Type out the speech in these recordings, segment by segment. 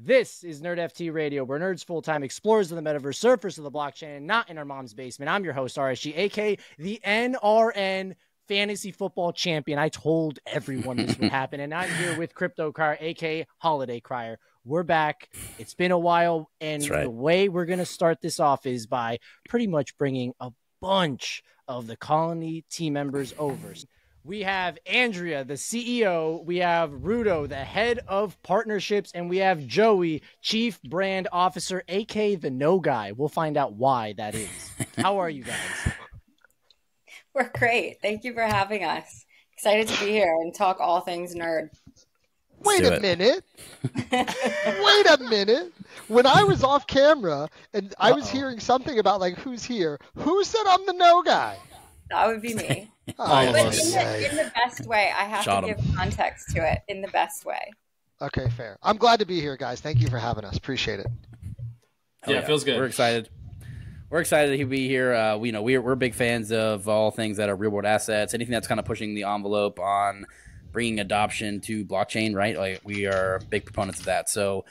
This is NerdFT Radio, where nerds full-time explorers of the metaverse, surfers of the blockchain, and not in our mom's basement. I'm your host, RSG, aka the NRN Fantasy Football Champion. I told everyone this would happen, and I'm here with Crypto Crier, aka Holiday Crier. We're back. It's been a while, and the way we're going to start this off is by pretty much bringing a bunch of the Colony team members over. We have Andrea, the CEO. We have Ruto, the head of partnerships. And we have Joey, chief brand officer, aka the no guy. We'll find out why that is. How are you guys? We're great. Thank you for having us. Excited to be here and talk all things nerd. Wait a minute. Wait a minute. When I was off camera and I was hearing something about like who's here, who said I'm the no guy? That would be me. But in the best way. I have to give context to it in the best way. Okay, fair. I'm glad to be here, guys. Thank you for having us. Appreciate it. Yeah, it feels good. We're excited. We're excited to be here. We're big fans of all things that are real world assets, anything that's kind of pushing the envelope on bringing adoption to blockchain, right? Like we are big proponents of that. So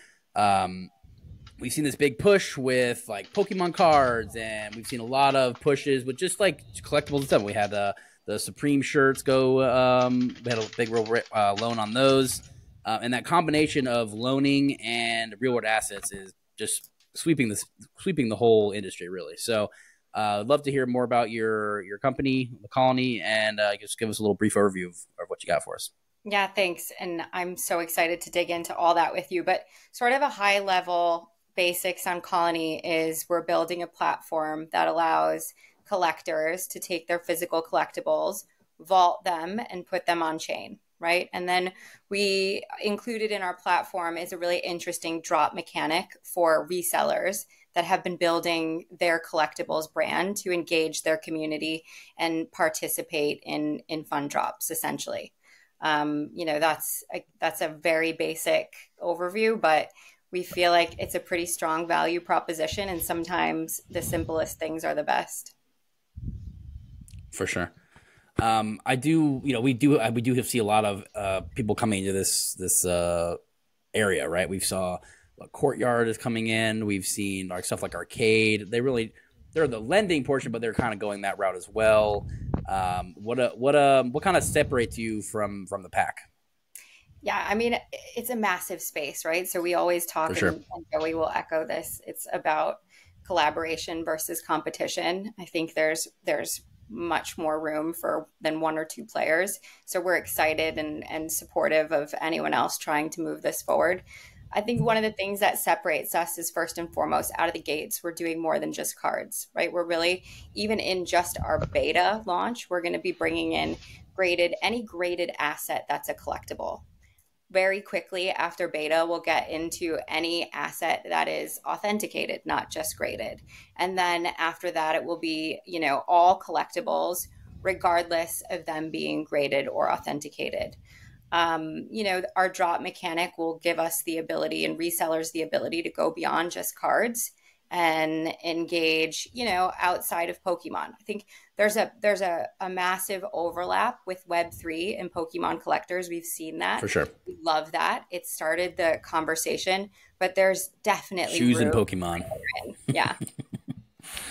we've seen this big push with like Pokémon cards, and we've seen a lot of pushes with just like collectibles and stuff. We had the Supreme shirts go. We had a big loan on those, and that combination of loaning and real world assets is just sweeping the whole industry, really. So I'd love to hear more about your company, the Colony, and just give us a little brief overview of what you got for us. Yeah, thanks. And I'm so excited to dig into all that with you. But sort of a high level basics on Colony is we're building a platform that allows collectors to take their physical collectibles, vault them, and put them on chain, right? And then we included in our platform is a really interesting drop mechanic for resellers that have been building their collectibles brand to engage their community and participate in fun drops, essentially. That's a very basic overview, but we feel like it's a pretty strong value proposition, and sometimes the simplest things are the best. For sure. We do see a lot of people coming into this area, right? We saw Courtyard is coming in. We've seen like stuff like Arcade. They're the lending portion, but they're kind of going that route as well. What kind of separates you from the pack? Yeah, I mean, it's a massive space, right? So we always talk, and Joey will echo this. It's about collaboration versus competition. I think there's much more room than one or two players. So we're excited and supportive of anyone else trying to move this forward. I think one of the things that separates us is first and foremost, out of the gates, we're doing more than just cards, right? We're really, even in just our beta launch, we're going to be bringing in any graded asset that's a collectible. Very quickly after beta, we'll get into any asset that is authenticated, not just graded. And then after that, it will be, all collectibles, regardless of them being graded or authenticated. Our drop mechanic will give us the ability, and resellers the ability, to go beyond just cards and engage, outside of Pokemon. I think there's a massive overlap with Web3 and Pokemon collectors. We've seen that. For sure. We love that. It started the conversation, but there's definitely shoes and Pokemon. Yeah.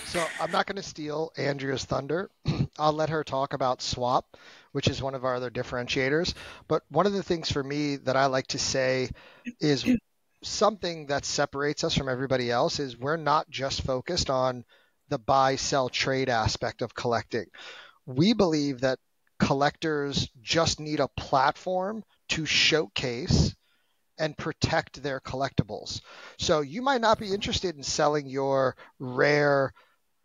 So I'm not going to steal Andrea's thunder. I'll let her talk about Swap, which is one of our other differentiators. But one of the things for me that I like to say is something that separates us from everybody else is we're not just focused on the buy, sell, trade aspect of collecting. We believe that collectors just need a platform to showcase and protect their collectibles. So you might not be interested in selling your rare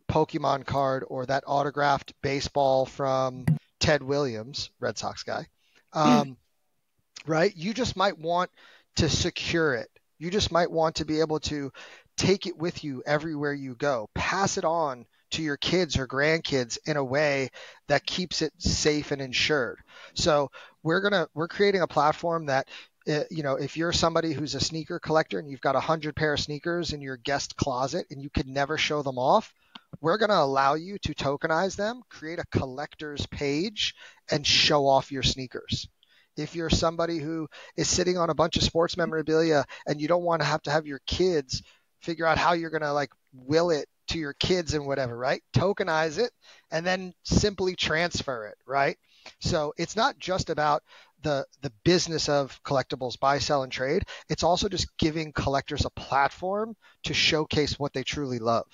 Pokemon card or that autographed baseball from Ted Williams, Red Sox guy, right? You just might want to secure it. You just might want to be able to take it with you everywhere you go, pass it on to your kids or grandkids in a way that keeps it safe and insured. So we're creating a platform that, if you're somebody who's a sneaker collector and you've got 100 pair of sneakers in your guest closet and you could never show them off, we're going to allow you to tokenize them, create a collector's page, and show off your sneakers. If you're somebody who is sitting on a bunch of sports memorabilia and you don't want to have your kids figure out how you're going to like will it to your kids and whatever, right? Tokenize it and then simply transfer it, right? So it's not just about the business of collectibles, buy, sell, and trade. It's also just giving collectors a platform to showcase what they truly love.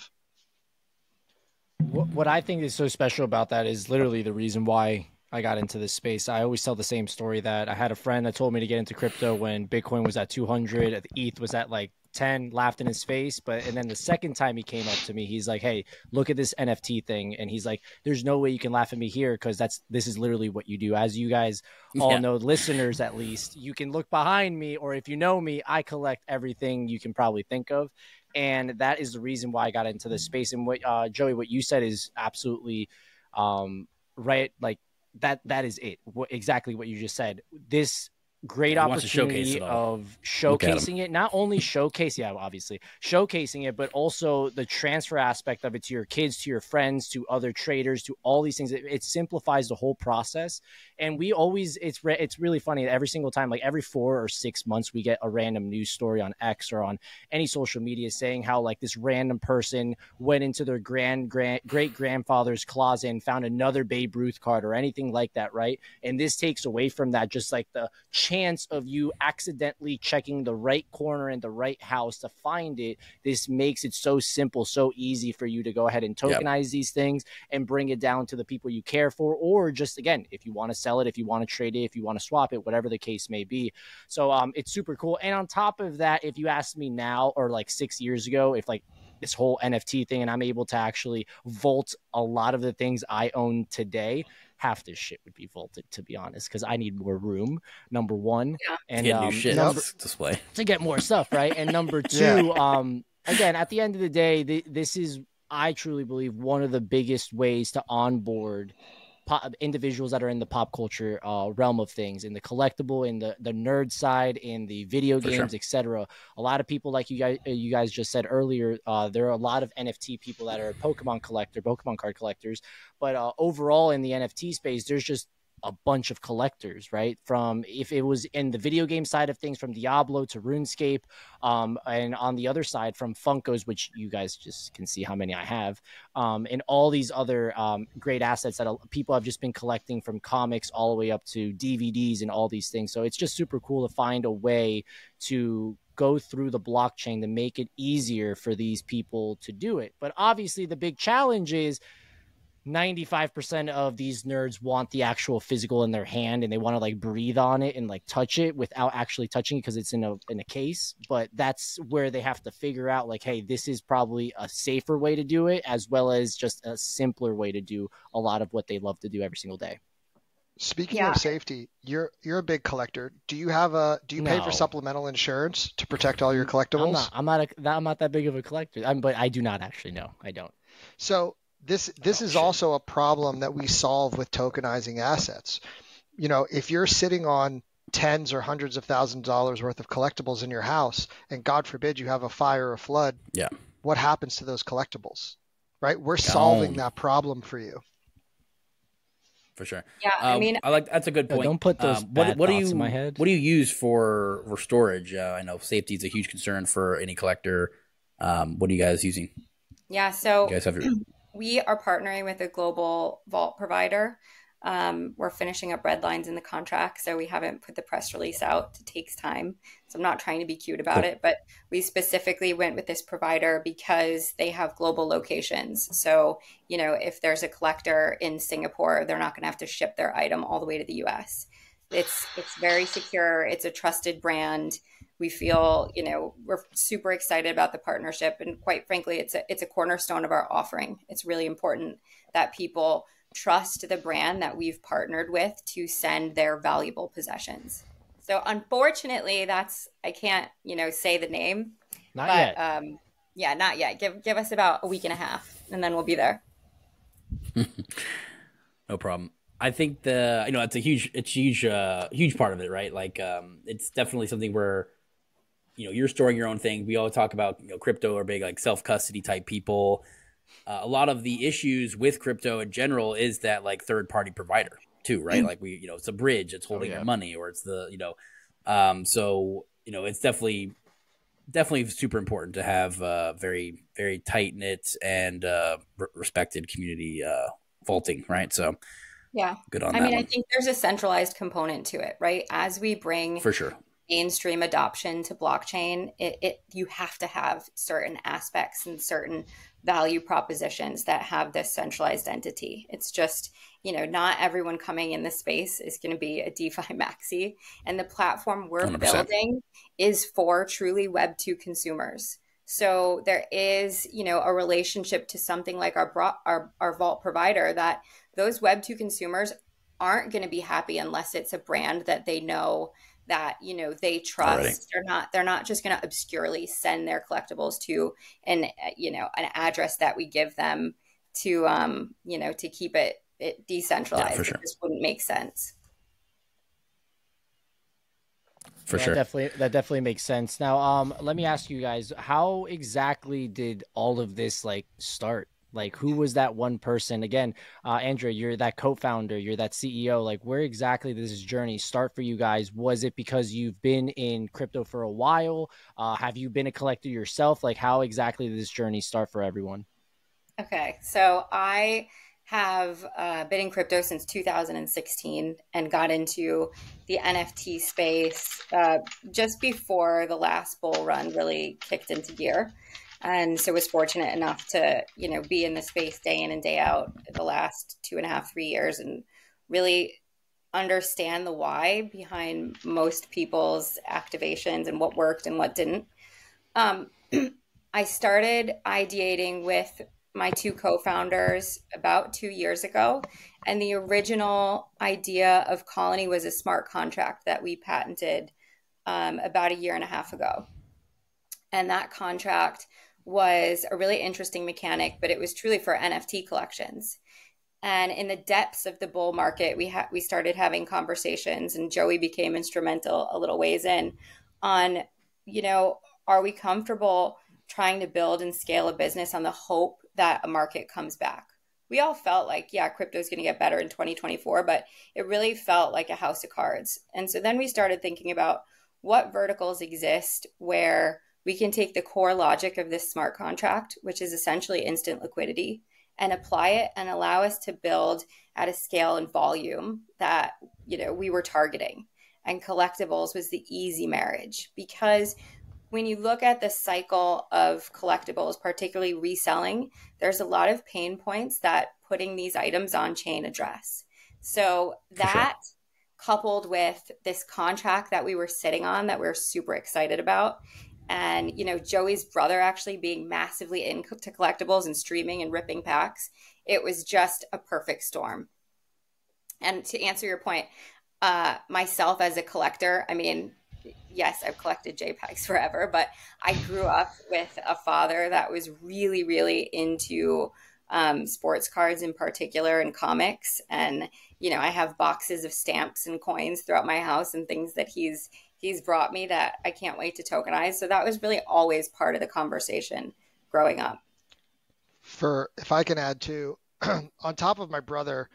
What I think is so special about that is literally the reason why I got into this space. I always tell the same story that I had a friend that told me to get into crypto when Bitcoin was at 200, ETH was at like 10, laughed in his face. And then the second time he came up to me, he's like, hey, look at this NFT thing. And he's like, there's no way you can laugh at me here because this is literally what you do. As you guys all know, listeners at least, you can look behind me, or if you know me, I collect everything you can probably think of. And that is the reason why I got into this space. And what Joey, what you said is absolutely right. Like that is it. Exactly what you just said. This great opportunity of showcasing it, not only obviously showcasing it, but also the transfer aspect of it to your kids, to your friends, to other traders, to all these things. It simplifies the whole process. And we always, it's really funny. Every single time, like every 4 or 6 months, we get a random news story on X or on any social media saying how like this random person went into their great grandfather's closet and found another Babe Ruth card or anything like that, right? And this takes away from that, just like the chance of you accidentally checking the right corner in the right house to find it. This makes it so simple, so easy for you to go ahead and tokenize these things and bring it down to the people you care for, or just, again, if you want to sell it, if you want to trade it, if you want to swap it, whatever the case may be. So it's super cool. And on top of that, if you asked me now or like 6 years ago, if like this whole NFT thing and I'm able to actually vault a lot of the things I own today, half this shit would be vaulted, to be honest, because I need more room, number one, and get new shit display to get more stuff, right? And number two, again, at the end of the day, this is, I truly believe, one of the biggest ways to onboard individuals that are in the pop culture realm of things, in the collectible, in the nerd side, in the video games, etc. A lot of people, like you guys just said earlier, there are a lot of NFT people that are Pokemon card collectors, but overall in the NFT space, there's just a bunch of collectors, right? From, if it was in the video game side of things, from Diablo to RuneScape, and on the other side from Funkos, which you guys just can see how many I have, and all these other great assets that people have just been collecting, from comics all the way up to DVDs and all these things. So it's just super cool to find a way to go through the blockchain to make it easier for these people to do it. But obviously the big challenge is 95% of these nerds want the actual physical in their hand, and they want to like breathe on it and like touch it without actually touching it because it's in a case. But that's where they have to figure out, like, hey, this is probably a safer way to do it, as well as just a simpler way to do a lot of what they love to do every single day. Speaking of safety, you're a big collector. Do you pay for supplemental insurance to protect all your collectibles? I'm not that big of a collector. But I do not actually. No, I don't. So this is also a problem that we solve with tokenizing assets. You know, if you're sitting on tens or hundreds of thousands of dollars worth of collectibles in your house, and God forbid you have a fire or a flood, what happens to those collectibles? Right? We're solving that problem for you. For sure. Yeah, I mean, that's a good point. Don't put those bad thoughts in my head. What do you use for storage? I know safety is a huge concern for any collector. What are you guys using? Yeah, so you guys have we are partnering with a global vault provider. We're finishing up red lines in the contract, so we haven't put the press release out. It takes time. So I'm not trying to be cute about it, but we specifically went with this provider because they have global locations. So, you know, if there's a collector in Singapore, they're not going to have to ship their item all the way to the US. It's very secure. It's a trusted brand. We feel, you know, we're super excited about the partnership. And quite frankly, it's a cornerstone of our offering. It's really important that people trust the brand that we've partnered with to send their valuable possessions. So unfortunately, I can't, you know, say the name. Not yet. Not yet. Give us about a week and a half, and then we'll be there. No problem. I think it's a huge part of it, right? Like, it's definitely something where, you know, you're storing your own thing. We all talk about, you know, crypto are big, like self-custody type people. A lot of the issues with crypto in general is that like third-party provider, too, right? Like it's a bridge, it's holding your money, or it's the, so, it's definitely super important to have very, very tight knit and respected community vaulting, right? So yeah, good on I that mean, one. I think there's a centralized component to it, right? As we bring for sure mainstream adoption to blockchain, you have to have certain aspects and certain value propositions that have this centralized entity. It's just, not everyone coming in the space is going to be a DeFi maxi, and the platform we're 100%. building is for truly Web 2 consumers. So there is, a relationship to something like our vault provider, that those Web 2 consumers aren't going to be happy unless it's a brand that they know, that they trust. Already. They're not just going to obscurely send their collectibles to an address that we give them to to keep it decentralized. Yeah, for sure. It just wouldn't make sense. For sure. That definitely makes sense. Now, let me ask you guys, how exactly did all of this start? Like, who was that one person? Again, Andrea, you're that co-founder, you're that CEO. Like, where exactly did this journey start for you guys? Was it because you've been in crypto for a while? Have you been a collector yourself? Like, how exactly did this journey start for everyone? Okay, so I have been in crypto since 2016 and got into the NFT space just before the last bull run really kicked into gear. And so was fortunate enough to, be in the space day in and day out the last 2.5, 3 years, and really understand the why behind most people's activations and what worked and what didn't. I started ideating with my two co-founders about 2 years ago. And the original idea of Colony was a smart contract that we patented about 1.5 years ago. And that contract was a really interesting mechanic, but it was truly for NFT collections. And in the depths of the bull market, we started having conversations, and Joey became instrumental a little ways in on, are we comfortable trying to build and scale a business on the hope that a market comes back? We all felt like, crypto is going to get better in 2024, but it really felt like a house of cards. And so then we started thinking about what verticals exist where we can take the core logic of this smart contract, which is essentially instant liquidity, and apply it and allow us to build at a scale and volume that, we were targeting. And collectibles was the easy marriage, because when you look at the cycle of collectibles, particularly reselling, there's a lot of pain points that putting these items on chain address. So that coupled with this contract that we were sitting on that we're super excited about, and, Joey's brother actually being massively into collectibles and streaming and ripping packs, it was just a perfect storm. And to answer your point, myself as a collector, I mean, yes, I've collected JPEGs forever, but I grew up with a father that was really, really into sports cards in particular and comics. And, I have boxes of stamps and coins throughout my house and things that he's brought me that I can't wait to tokenize. So that was really always part of the conversation growing up. If I can add to, on top of my brother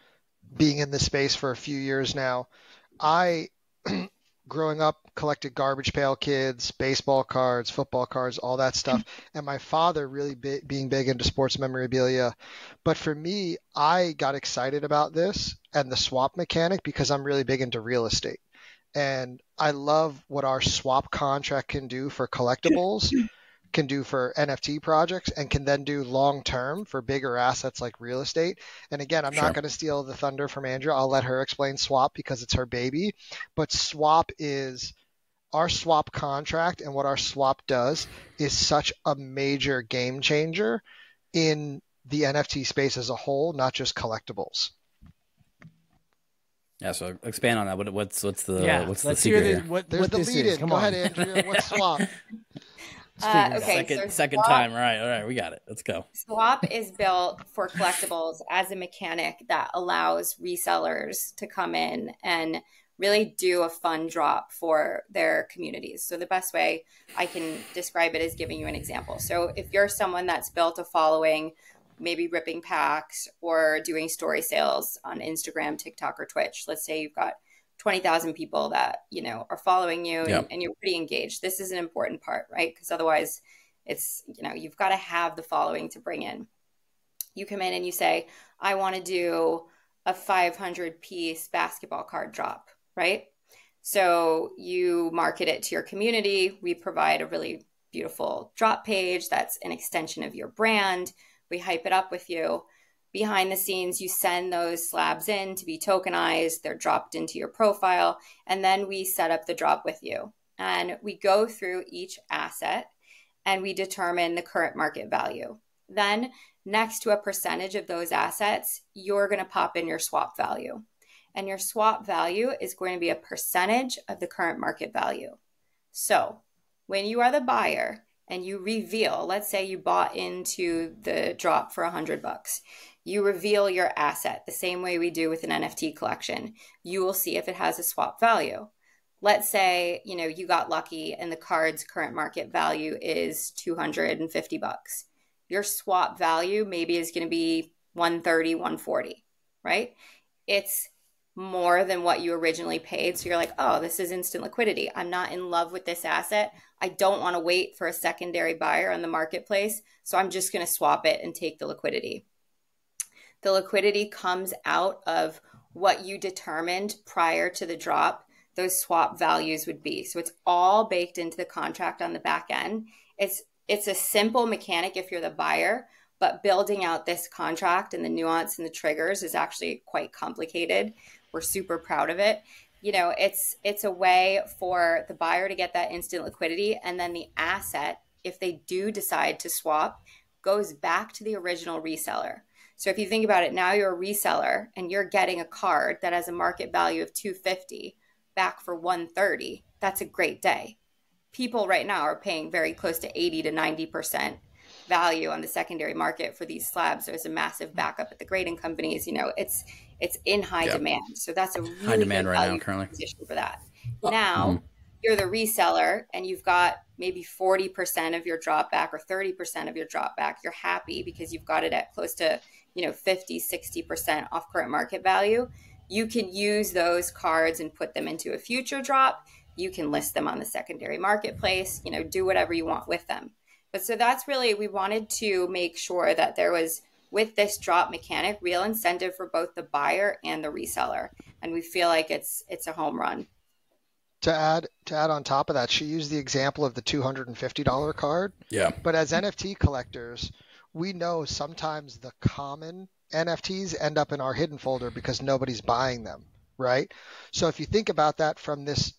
being in this space for a few years now, I, growing up, collected Garbage Pail Kids, baseball cards, football cards, all that stuff. And my father really being big into sports memorabilia. But for me, I got excited about this and the swap mechanic because I'm really big into real estate. And I love what our swap contract can do for collectibles, can do for NFT projects, and can then do long-term for bigger assets like real estate. And again, I'm not going to steal the thunder from Andrea. I'll let her explain swap because it's her baby. But swap is our swap contract, and what our swap does is such a major game changer in the NFT space as a whole, not just collectibles. Yeah, so expand on that. What's the let's secret hear here? What There's the this lead is. in. Come Go on. ahead, Andrea. What's swap? Second time. All right, we got it. Let's go. Swap is built for collectibles as a mechanic that allows resellers to come in and really do a fun drop for their communities. So the best way I can describe it is giving you an example. So if you're someone that's built a following maybe ripping packs or doing story sales on Instagram, TikTok, or Twitch. Let's say you've got 20,000 people that, you know, are following you and you're pretty engaged. This is an important part, right? Because otherwise it's, you know, you've got to have the following to bring in. You come in and you say, I want to do a 500 piece basketball card drop, right? So you market it to your community. We provide a really beautiful drop page that's an extension of your brand. We hype it up with you. Behind the scenes, you send those slabs in to be tokenized. They're dropped into your profile. And then we set up the drop with you. And we go through each asset and we determine the current market value. Then next to a percentage of those assets, you're going to pop in your swap value. And your swap value is going to be a percentage of the current market value. So when you are the buyer and you reveal, let's say you bought into the drop for $100, you reveal your asset the same way we do with an NFT collection. You will see if it has a swap value. Let's say, you know, you got lucky and the card's current market value is $250. Your swap value maybe is going to be 130, 140, right? It's more than what you originally paid. So you're like, oh, this is instant liquidity. I'm not in love with this asset. I don't want to wait for a secondary buyer on the marketplace. So I'm just going to swap it and take the liquidity. The liquidity comes out of what you determined prior to the drop those swap values would be. So it's all baked into the contract on the back end. It's a simple mechanic if you're the buyer, but building out this contract and the nuance and the triggers is actually quite complicated. We're super proud of it. You know, it's a way for the buyer to get that instant liquidity, and then the asset, if they do decide to swap, goes back to the original reseller. So if you think about it, now you're a reseller and you're getting a card that has a market value of $250 back for $130. That's a great day. People right now are paying very close to 80 to 90% value on the secondary market for these slabs. There's a massive backup at the grading companies. You know, it's in high demand. So that's a really high demand good right now currently position for that. Now you're the reseller and you've got maybe 40% of your drop back or 30% of your drop back. You're happy because you've got it at close to, you know, 50, 60% off current market value. You can use those cards and put them into a future drop. You can list them on the secondary marketplace, you know, do whatever you want with them. But so that's really, we wanted to make sure that there was, with this drop mechanic, real incentive for both the buyer and the reseller. And we feel like it's a home run. To add on top of that, she used the example of the $250 card. Yeah. But as NFT collectors, we know sometimes the common NFTs end up in our hidden folder because nobody's buying them, right? So if you think about that from this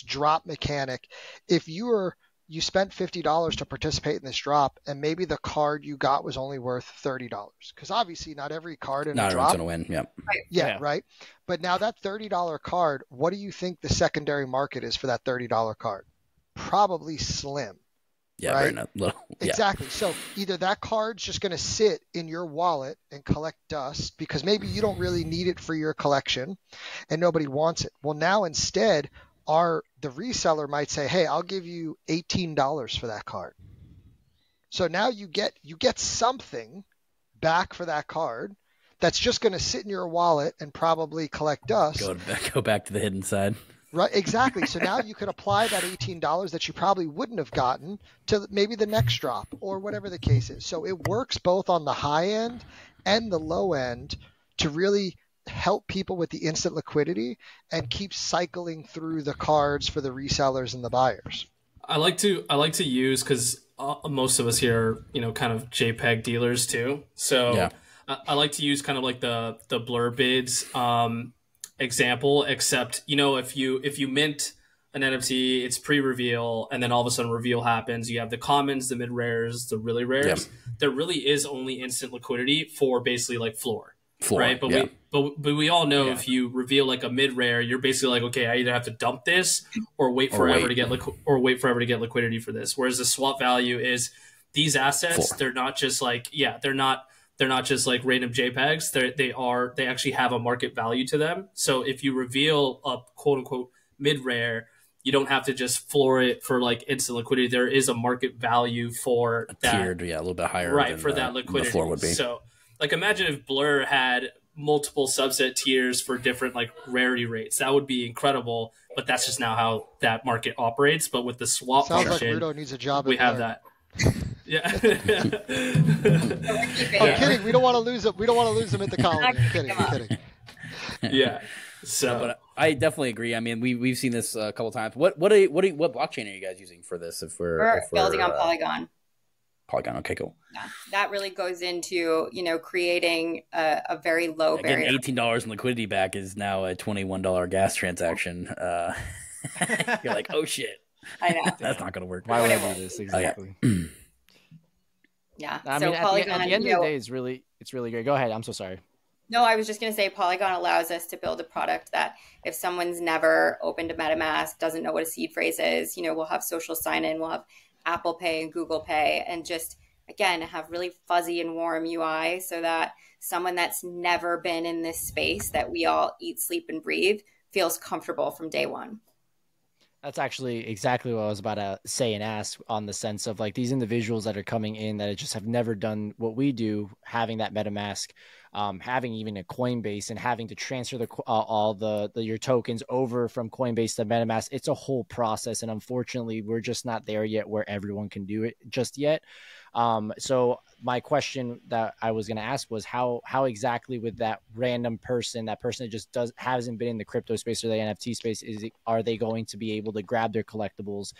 drop mechanic, if you spent $50 to participate in this drop, and maybe the card you got was only worth $30, because obviously not every card in a drop going to win. Yeah. Yeah, right. But now that $30 card, what do you think the secondary market is for that $30 card? Probably slim. Yeah, right? very little. Yeah. Exactly. So either that card's just going to sit in your wallet and collect dust because maybe you don't really need it for your collection and nobody wants it. Well, now instead, the reseller might say, hey, I'll give you $18 for that card. So now you get something back for that card that's just going to sit in your wallet and probably collect dust. Go back to the hidden side. Right, exactly. So now you could apply that $18 that you probably wouldn't have gotten to maybe the next drop or whatever the case is. So it works both on the high end and the low end to really help people with the instant liquidity and keep cycling through the cards for the resellers and the buyers. I like to use, because most of us here are, you know, kind of JPEG dealers too. So yeah. I like to use kind of like the blur bids example, except, you know, if you mint an NFT, it's pre-reveal, and then all of a sudden reveal happens. You have the commons, the mid rares, the really rares. Yep. There really is only instant liquidity for basically like floor, right? But yeah. we all know if you reveal like a mid rare, you're basically like, okay, I either have to dump this or wait forever to get liquidity for this. Whereas the swap value is these assets, they're not just like they're not just like random JPEGs. They actually have a market value to them. So if you reveal a quote unquote mid rare, you don't have to just floor it for like instant liquidity. There is a market value for that. Tiered, a little bit higher, right, for that liquidity. The floor would be. So, like, imagine if Blur had multiple subset tiers for different like rarity rates. That would be incredible. But that's just now how that market operates. But with the swap function, function, like Ruto needs a job. We have that. Yeah. I'm kidding. We don't want to lose him. We don't want to lose him at the colony. I'm kidding. Yeah. So, but I definitely agree. I mean, we've seen this a couple times. What blockchain are you guys using for this? If we're building on Polygon. Polygon. Okay, cool. Yeah, that really goes into creating a very low barrier. Getting $18 in liquidity back is now a $21 gas transaction. You're like, oh shit. I know. That's not going to work. Why would I do this? Exactly. Yeah. I so mean, Polygon, at the end of the day, it's really great. Go ahead. I'm so sorry. No, I was just going to say Polygon allows us to build a product that if someone's never opened a MetaMask, doesn't know what a seed phrase is, we'll have social sign-in, we'll have Apple Pay and Google Pay, and just, again, have really fuzzy and warm UI so that someone that's never been in this space that we all eat, sleep, and breathe feels comfortable from day one. That's actually exactly what I was about to say and ask, on the sense of like these individuals that are coming in that just have never done what we do, having that MetaMask, having even a Coinbase, and having to transfer your tokens over from Coinbase to MetaMask. It's a whole process, and unfortunately, we're just not there yet where everyone can do it just yet. So my question that I was going to ask was how exactly with that random person, that person that just hasn't been in the crypto space or the NFT space, are they going to be able to grab their collectibles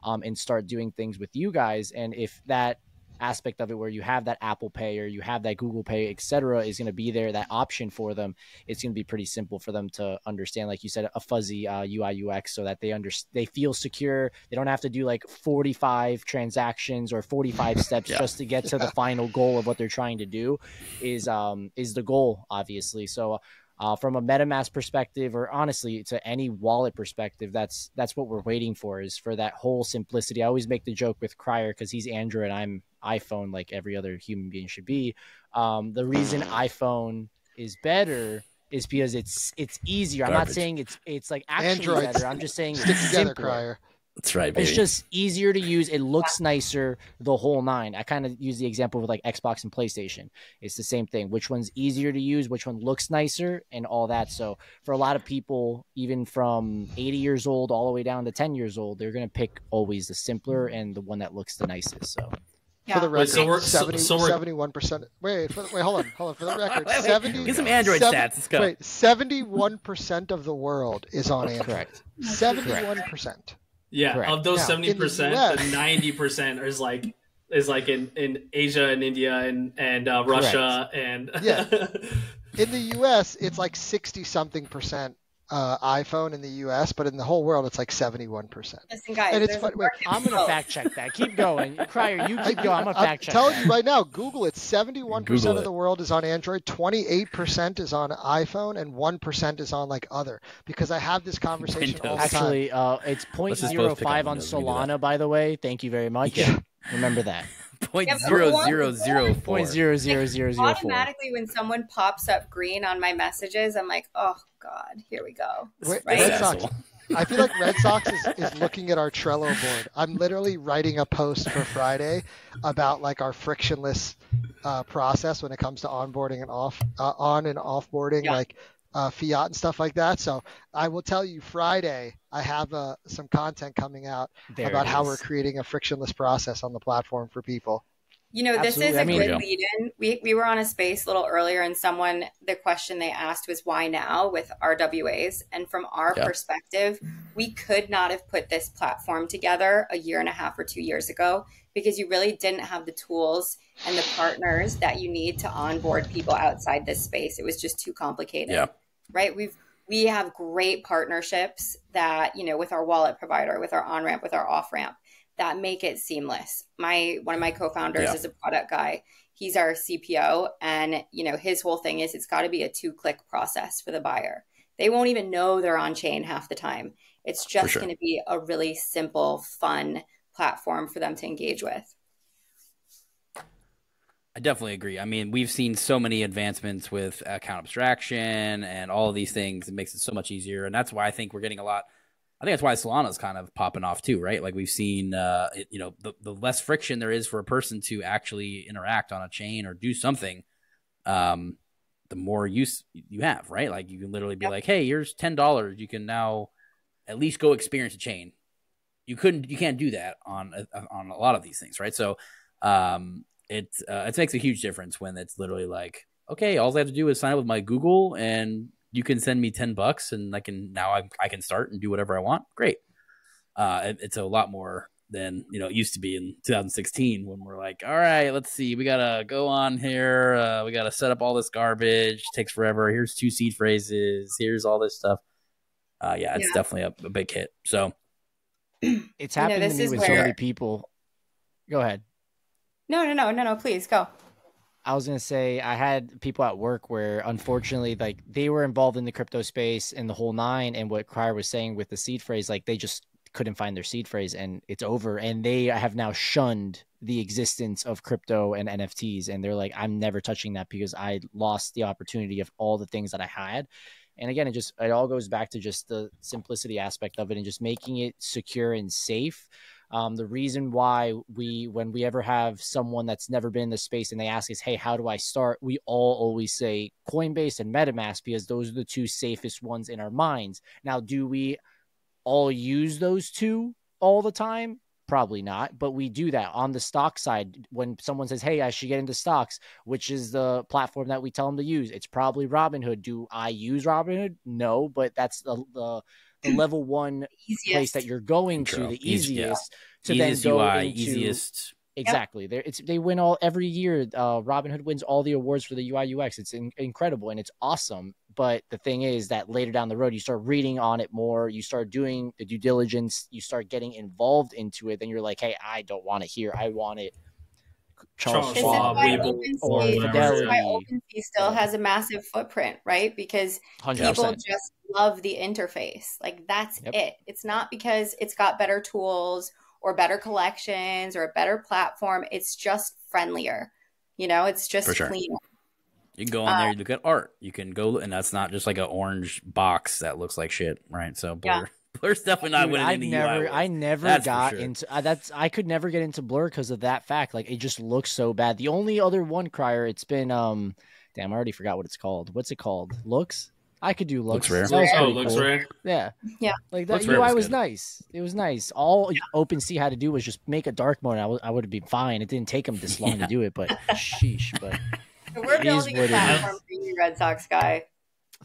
and start doing things with you guys? And if that aspect of it where you have that Apple Pay or you have that Google Pay, etc., is going to be there, that option for them, it's going to be pretty simple for them to understand, like you said, a fuzzy UI UX, so that they feel secure. They don't have to do like 45 transactions or 45 steps just to get to the final goal of what they're trying to do is the goal, obviously. So from a MetaMask perspective, or honestly to any wallet perspective, that's what we're waiting for, is for that whole simplicity. I always make the joke with Cryer, because he's Android, I'm iPhone, like every other human being should be. The reason iPhone is better is because it's easier. I'm not saying it's like actually Androids better. I'm just saying stick it's together, simpler. Cryer. That's right, baby. It's just easier to use. It looks nicer, the whole nine. I kind of use the example with like Xbox and PlayStation. It's the same thing. Which one's easier to use? Which one looks nicer? And all that. So for a lot of people, even from 80 years old all the way down to 10 years old, they're going to pick always the simpler and the one that looks the nicest. So. Yeah. For the record, so we're 71%. Wait, hold on. For the record, 70. Get some Android stats. Let's go. Wait, 71% of the world is on Android. Correct. 71%. Yeah, correct. of those Now, 70%, the 90% is like in Asia and India and Russia and In the US, it's like 60-something% iPhone in the US, but in the whole world, it's like 71%. Listen, guys, and it's fun. I'm going to fact check that. Keep going. Cryer, you keep going. I'm going to fact check I'm that. telling you right now, Google it. 71% Google of the world is on Android, 28% is on iPhone, and 1% is on like other. Because I have this conversation all the time. Actually, it's 0.05 on Solana, by the way. Thank you very much. Yeah. Remember that. 0.0004. 0.00004. Automatically, when someone pops up green on my messages, I'm like, oh God, here we go. Red Sox. I feel like Red Sox is looking at our Trello board. I'm literally writing a post for Friday about like our frictionless process when it comes to onboarding and on and offboarding, like fiat and stuff like that. So I will tell you, Friday I have some content coming out about how we're creating a frictionless process on the platform for people. This is a good lead-in. We were on a space a little earlier, and the question they asked was, why now with RWAs? And from our perspective, we could not have put this platform together a year and a half or 2 years ago, because you really didn't have the tools and the partners that you need to onboard people outside this space. It was just too complicated. Yeah. Right? We have great partnerships that, with our wallet provider, with our on-ramp, with our off-ramp, that make it seamless. One of my co-founders is a product guy. He's our CPO, and his whole thing is it's got to be a 2-click process for the buyer. They won't even know they're on chain half the time. It's just going to be a really simple, fun platform for them to engage with. I definitely agree. I mean, we've seen so many advancements with account abstraction and all of these things. It makes it so much easier, and that's why I think we're getting a lot I think that's why Solana's kind of popping off too, right? Like we've seen, the less friction there is for a person to actually interact on a chain or do something, the more use you have, right? Like you can literally be like, hey, here's $10. You can now at least go experience a chain. You can't do that on a lot of these things, right? So it makes a huge difference when it's literally like, okay, all I have to do is sign up with my Google and you can send me $10 and I can start and do whatever I want. Great. It's a lot more than, it used to be in 2016 when we're like, all right, let's see. We got to go on here. We got to set up all this garbage. It takes forever. Here's 2 seed phrases. Here's all this stuff. It's definitely a big hit. So it's happening to me with so many people. Go ahead. No, please go. I was going to say I had people at work where unfortunately like they were involved in the crypto space and the whole nine. And what Cryer was saying with the seed phrase, like they just couldn't find their seed phrase and it's over. And they have now shunned the existence of crypto and NFTs. And they're like, I'm never touching that because I lost the opportunity of all the things that I had. And again, it all goes back to just the simplicity aspect of it and just making it secure and safe. The reason why when we ever have someone that's never been in the space and they ask us, hey, how do I start? We all always say Coinbase and MetaMask because those are the 2 safest ones in our minds. Now, do we all use those 2 all the time? Probably not, but we do that on the stock side. When someone says, hey, I should get into stocks, which is the platform that we tell them to use, it's probably Robinhood. Do I use Robinhood? No, but that's the level 1 place that you're going to, the easiest to easiest then go UI, into. Easiest. Exactly. They win every year. Robinhood wins all the awards for the UI UX. It's incredible and it's awesome. But the thing is that later down the road, you start reading on it more. You start doing the due diligence. You start getting involved into it. Then you're like, hey, I don't want it here. I want it. Charles Schwab, or Fidelity. Why OpenSea still has a massive footprint, right? Because 100%. People just love the interface. Like that's it. It's not because it's got better tools or better collections or a better platform. It's just friendlier. It's just cleaner. You can go on there, you look at art. You can go, and that's not just like an orange box that looks like shit, right? So Blur's definitely not winning any UI. I never got into that's. I could never get into Blur because of that fact. Like it just looks so bad. The only other one, Cryer, it's been damn, I already forgot what it's called. What's it called? Looks. I could do Looks Rare. Looks Rare. Yeah. Like that UI was nice. It was nice. All OpenSea had to do was just make a dark mode. I would have been fine. It didn't take them this long to do it, but sheesh. But we're building a platform for you, Red Sox guy.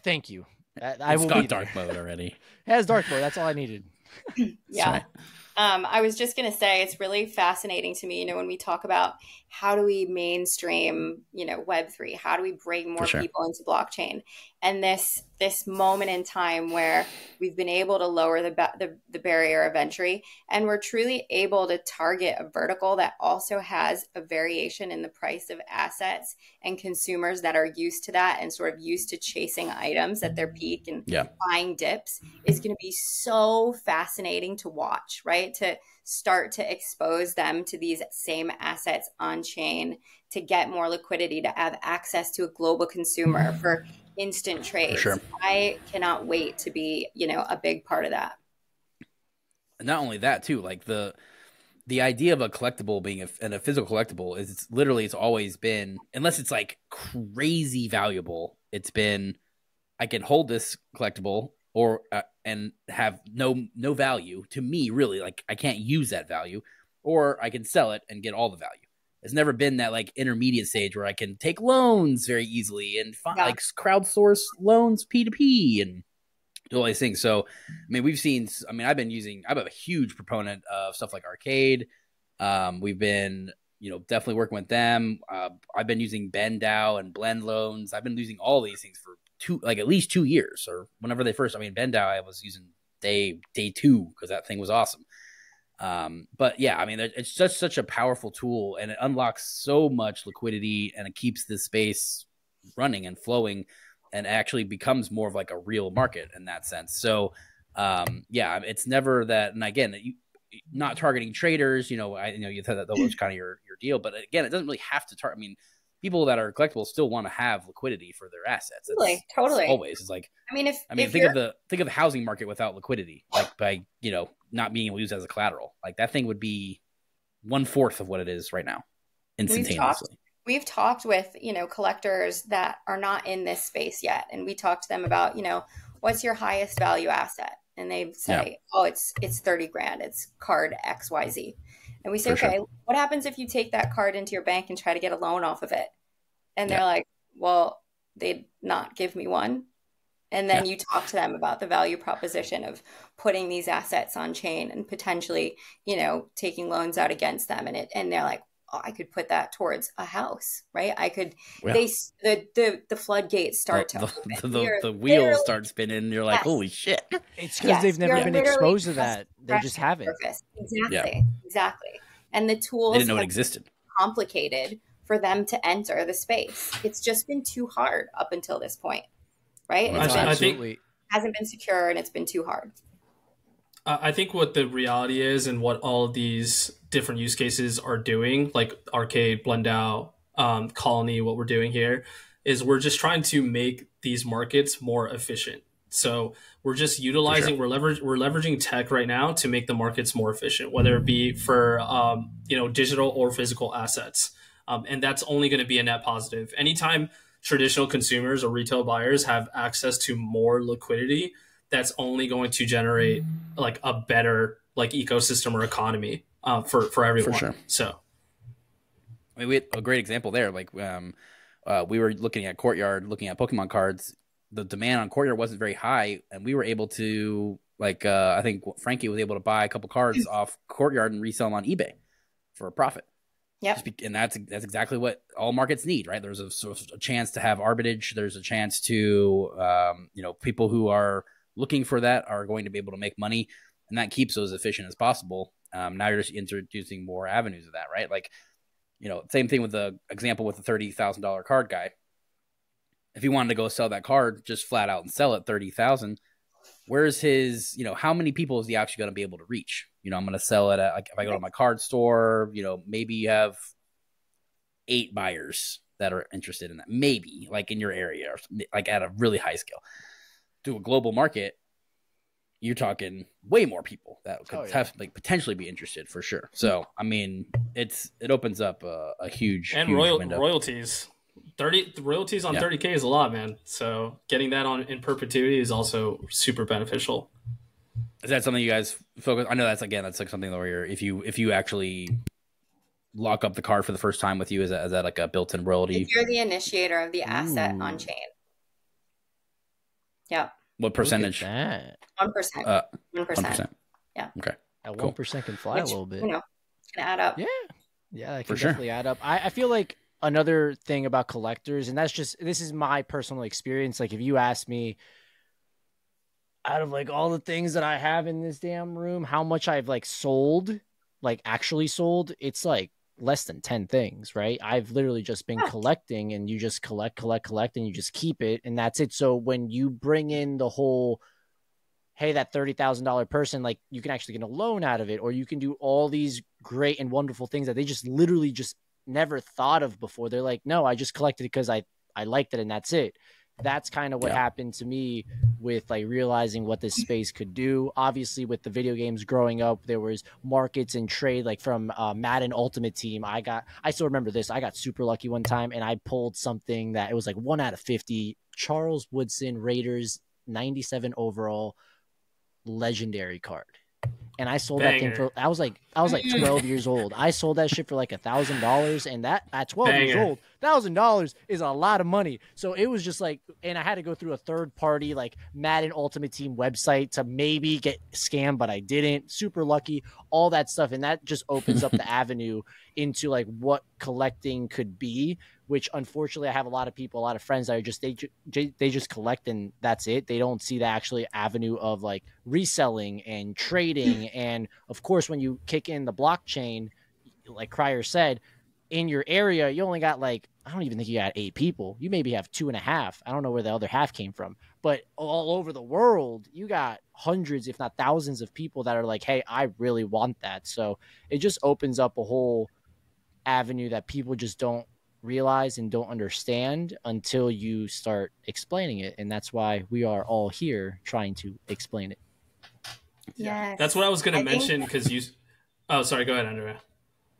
Thank you. It's got dark mode already. It has dark mode. That's all I needed. Yeah. I was just going to say, it's really fascinating to me, when we talk about how do we mainstream, Web3, how do we bring more people into blockchain? And this moment in time where we've been able to lower the barrier of entry, and we're truly able to target a vertical that also has a variation in the price of assets and consumers that are used to that and sort of used to chasing items at their peak and buying dips, is going to be so fascinating to watch, right? To start to expose them to these same assets on chain, to get more liquidity, to have access to a global consumer for instant trades. Sure. I cannot wait to be, a big part of that. And not only that too, like the idea of a collectible being a physical collectible is it's always been, unless it's like crazy valuable, it's been, I can hold this collectible or and have no value to me, really. Like I can't use that value, or I can sell it and get all the value. It's never been that like intermediate stage where I can take loans very easily and like crowdsource loans P2P and do all these things. So, I'm a huge proponent of stuff like Arcade. We've been, definitely working with them. I've been using BendDAO and Blend Loans. I've been using all these things for at least 2 years, or whenever they first. BendDAO I was using day 2 because that thing was awesome. But yeah, it's just such a powerful tool, and it unlocks so much liquidity, and it keeps the space running and flowing, and actually becomes more of like a real market in that sense. So, it's never that. And again, not targeting traders, you said that was kind of your deal, but again, it doesn't really have to target. people that are collectibles still want to have liquidity for their assets. Totally. It's always. It's like, I mean, think of the housing market without liquidity, like by, not being able to use it as a collateral. Like that thing would be 1/4 of what it is right now, instantaneously. We've talked with, collectors that are not in this space yet. And we talked to them about, what's your highest value asset? And they say, oh, it's 30 grand. It's card XYZ. And we say, okay, what happens if you take that card into your bank and try to get a loan off of it? And they're like, well, they'd not give me one. And then you talk to them about the value proposition of putting these assets on chain and potentially, taking loans out against them. And they're like, oh, I could put that towards a house, right? I could, the floodgates start to open. The wheels start spinning and you're like, holy shit. It's because they've never been exposed to that. They just haven't. Exactly. And the tools they didn't know it existed. Complicated for them to enter the space. It's just been too hard up until this point, right? It hasn't been secure and it's been too hard. I think what the reality is and what all of these different use cases are doing, like Arcade, Blendao, Colony, what we're doing here, is we're just trying to make these markets more efficient. So we're just utilizing, we're leveraging tech right now to make the markets more efficient, whether it be for, digital or physical assets. And that's only going to be a net positive. Anytime traditional consumers or retail buyers have access to more liquidity, that's only going to generate like a better like ecosystem or economy for everyone. For sure. So, I mean, we had a great example there. Like we were looking at Courtyard, looking at Pokémon cards. The demand on Courtyard wasn't very high, and we were able to I think Frankie was able to buy a couple cards off Courtyard and resell them on eBay for a profit. Yeah, and that's exactly what all markets need, right? There's a chance to have arbitrage. There's a chance to people who are looking for that are going to be able to make money, and that keeps those efficient as possible. Now you're just introducing more avenues of that, right? Like, same thing with the example with the $30,000 card guy. If he wanted to go sell that card, just flat out and sell it $30,000, where's his, how many people is he actually going to be able to reach? I'm going to sell it at, like, if I go to my card store, maybe you have 8 buyers that are interested in that, maybe like in your area, or like at a really high scale. To a global market, you're talking way more people that could have potentially be interested for sure. So, I mean, it opens up a huge window. Royalties. The royalties on 30K is a lot, man. So getting that on in perpetuity is also super beneficial. Is that something you guys focus? I know that's like something where if you actually lock up the card for the first time with you, is that like a built-in royalty? If you're the initiator of the asset on chain. Yeah. What percentage? 1%. 1%. Yeah. Okay. At 1% can fly a little bit. Can add up. Yeah, that can definitely add up. I feel like another thing about collectors, and this is my personal experience. Like if you ask me, out of like all the things that I have in this damn room, how much I've like sold, like actually sold, it's like less than 10 things, right? I've literally just been collecting, and you just collect, and you just keep it, and that's it. So when you bring in the whole, hey, that $30,000 person, like you can actually get a loan out of it, or you can do all these great and wonderful things that they just literally just never thought of before. They're like, no, I just collected it because I liked it, and that's it. That's kind of what happened to me with like realizing what this space could do. Obviously, with the video games growing up, there was markets and trade, like from Madden Ultimate Team. I still remember this. I got super lucky one time, and I pulled something that it was like 1 out of 50. Charles Woodson, Raiders, 97 overall, legendary card. And I sold that thing for, I was like 12 years old. I sold that shit for like $1,000, and that at 12 years old, $1,000 is a lot of money. So it was just like, and I had to go through a third party like Madden Ultimate Team website to maybe get scammed, but I didn't. Super lucky, all that stuff. And that just opens up the avenue into like what collecting could be, which unfortunately I have a lot of friends that are just, they just collect and that's it. They don't see the actually avenue of like reselling and trading. And of course, when you kick in the blockchain, like Cryer said, in your area, you only got like, I don't even think you got 8 people. You maybe have 2.5. I don't know where the other half came from, but all over the world, you got hundreds, if not thousands of people that are like, hey, I really want that. So it just opens up a whole avenue that people just don't realize and don't understand until you start explaining it. And that's why we are all here trying to explain it. Yes. That's what I was going to mention because you... Oh, sorry. Go ahead, Andrea.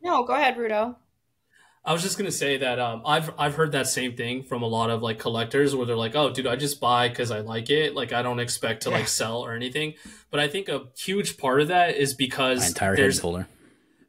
No, go ahead, Ruto. I was just going to say that I've heard that same thing from a lot of like collectors where they're like, oh, dude, I just buy because I like it. Like, I don't expect to like sell or anything. But I think a huge part of that is because my entire head folder.